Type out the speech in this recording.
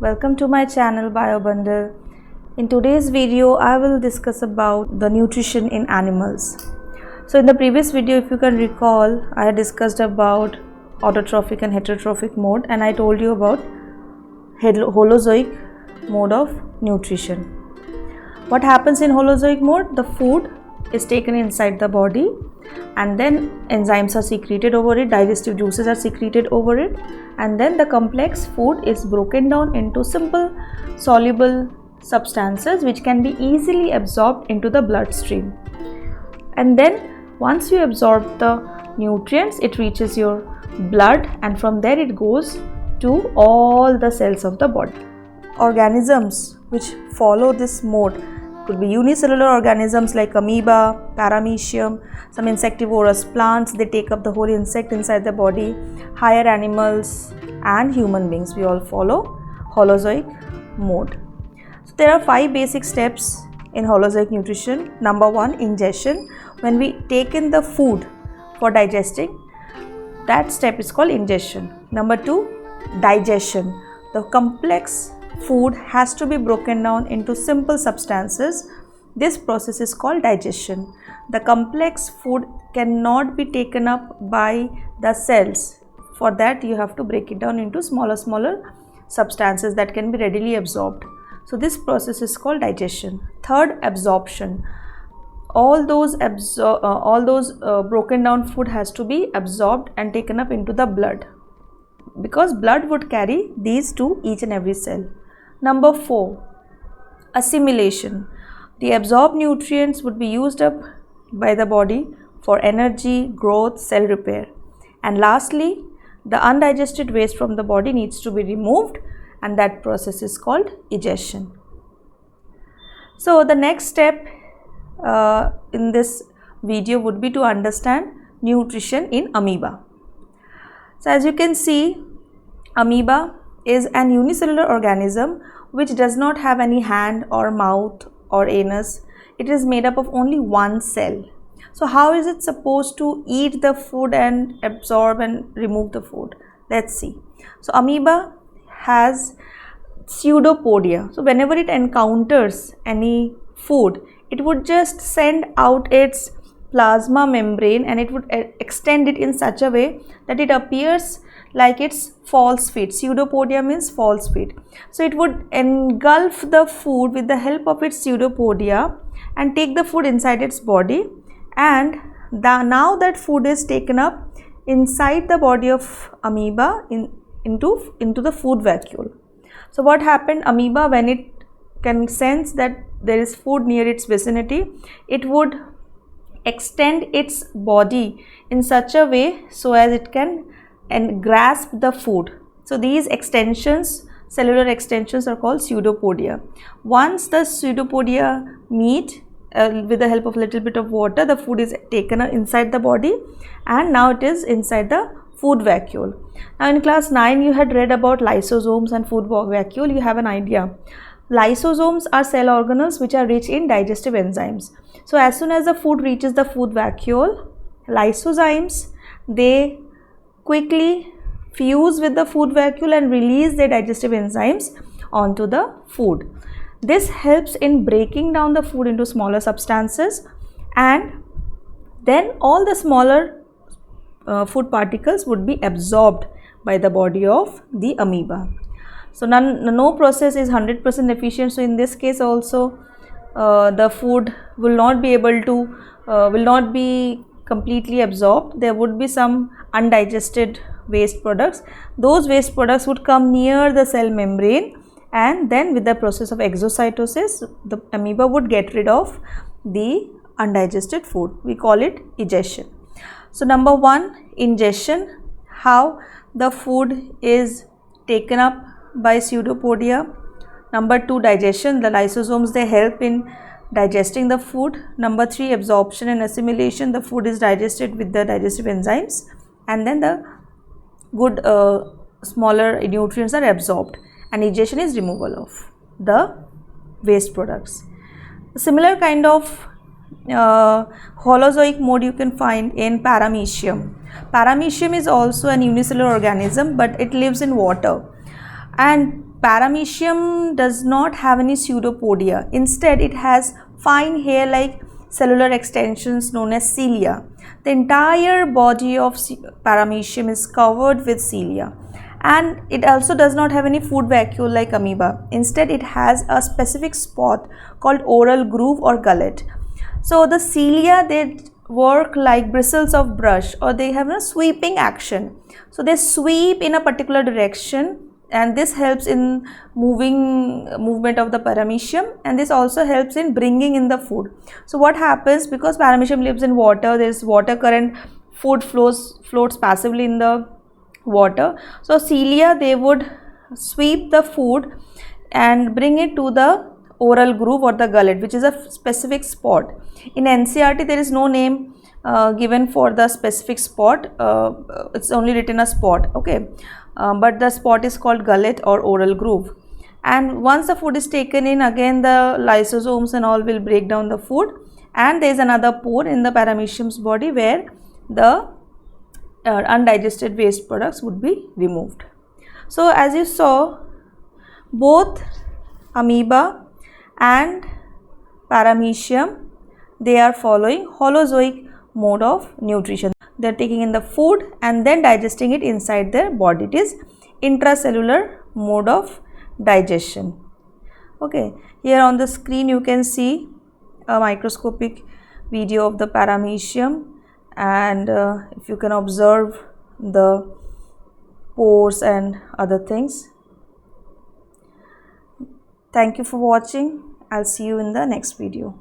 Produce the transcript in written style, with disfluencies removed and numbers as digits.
Welcome to my channel BioBundle. In today's video, I will discuss about the nutrition in animals. So in the previous video, if you can recall, I had discussed about autotrophic and heterotrophic mode, and I told you about holozoic mode of nutrition. What happens in holozoic mode? The food is taken inside the body and then enzymes are secreted over it, digestive juices are secreted over it, and then the complex food is broken down into simple soluble substances which can be easily absorbed into the bloodstream. And then once you absorb the nutrients, it reaches your blood, and from there it goes to all the cells of the body. Organisms which follow this mode could be unicellular organisms like amoeba, paramecium, some insectivorous plants, they take up the whole insect inside the body, higher animals and human beings, we all follow holozoic mode. So there are 5 basic steps in holozoic nutrition. Number 1, ingestion. When we take in the food for digesting, that step is called ingestion. Number 2, digestion. The complex food has to be broken down into simple substances. This process is called digestion. The complex food cannot be taken up by the cells. For that, you have to break it down into smaller substances that can be readily absorbed. So this process is called digestion. Third, absorption. All those broken down food has to be absorbed and taken up into the blood, because blood would carry these to each and every cell. Number 4, assimilation. The absorbed nutrients would be used up by the body for energy, growth, cell repair. And lastly, the undigested waste from the body needs to be removed, and that process is called egestion. So the next step in this video would be to understand nutrition in amoeba. So as you can see, amoeba is an unicellular organism which does not have any hand or mouth or anus. It is made up of only one cell. So how is it supposed to eat the food and absorb and remove the food? Let's see. So amoeba has pseudopodia. So whenever it encounters any food, it would just send out its plasma membrane and it would extend it in such a way that it appears like its false feet. Pseudopodia means false feet. So it would engulf the food with the help of its pseudopodia and take the food inside its body, and now that food is taken up inside the body of amoeba into the food vacuole. So what happened? Amoeba, when it can sense that there is food near its vicinity, it would extend its body in such a way so as it can grasp the food. So these extensions, cellular extensions, are called pseudopodia. Once the pseudopodia meet with the help of a little bit of water, the food is taken inside the body and now it is inside the food vacuole. Now in class 9 you had read about lysosomes and food vacuole. You have an idea. Lysosomes are cell organelles which are rich in digestive enzymes. So as soon as the food reaches the food vacuole, lysozymes, they quickly fuse with the food vacuole and release their digestive enzymes onto the food. This helps in breaking down the food into smaller substances, and then all the smaller food particles would be absorbed by the body of the amoeba. So no process is 100% efficient. So in this case also the food will not be completely absorbed. There would be some undigested waste products. Those waste products would come near the cell membrane, and then with the process of exocytosis, the amoeba would get rid of the undigested food. We call it egestion. So number 1, ingestion, how the food is taken up by pseudopodia. Number 2, digestion, the lysosomes, they help in digesting the food. Number 3, absorption and assimilation, the food is digested with the digestive enzymes and then the good smaller nutrients are absorbed, and egestion is removal of the waste products. A similar kind of holozoic mode you can find in paramecium. Paramecium is also an unicellular organism, but it lives in water, And paramecium does not have any pseudopodia. Instead, it has fine hair-like cellular extensions known as cilia. The entire body of paramecium is covered with cilia, and it also does not have any food vacuole like amoeba. Instead, it has a specific spot called oral groove or gullet. So the cilia, they work like bristles of brush, or they have a sweeping action. So they sweep in a particular direction, and this helps in movement of the paramecium, and this also helps in bringing in the food. So what happens, because paramecium lives in water, there is water current, food floats passively in the water. So cilia, they would sweep the food and bring it to the oral groove or the gullet, which is a specific spot. In NCERT, there is no name given for the specific spot. It's only written a spot, okay, but the spot is called gullet or oral groove. And once the food is taken in, again the lysosomes and all will break down the food, and there is another pore in the paramecium's body where the undigested waste products would be removed. So as you saw, both amoeba and paramecium, they are following holozoic mode of nutrition. They are taking in the food and then digesting it inside their body. It is intracellular mode of digestion. Okay, here on the screen you can see a microscopic video of the paramecium, and if you can observe the pores and other things. Thank you for watching. I'll see you in the next video.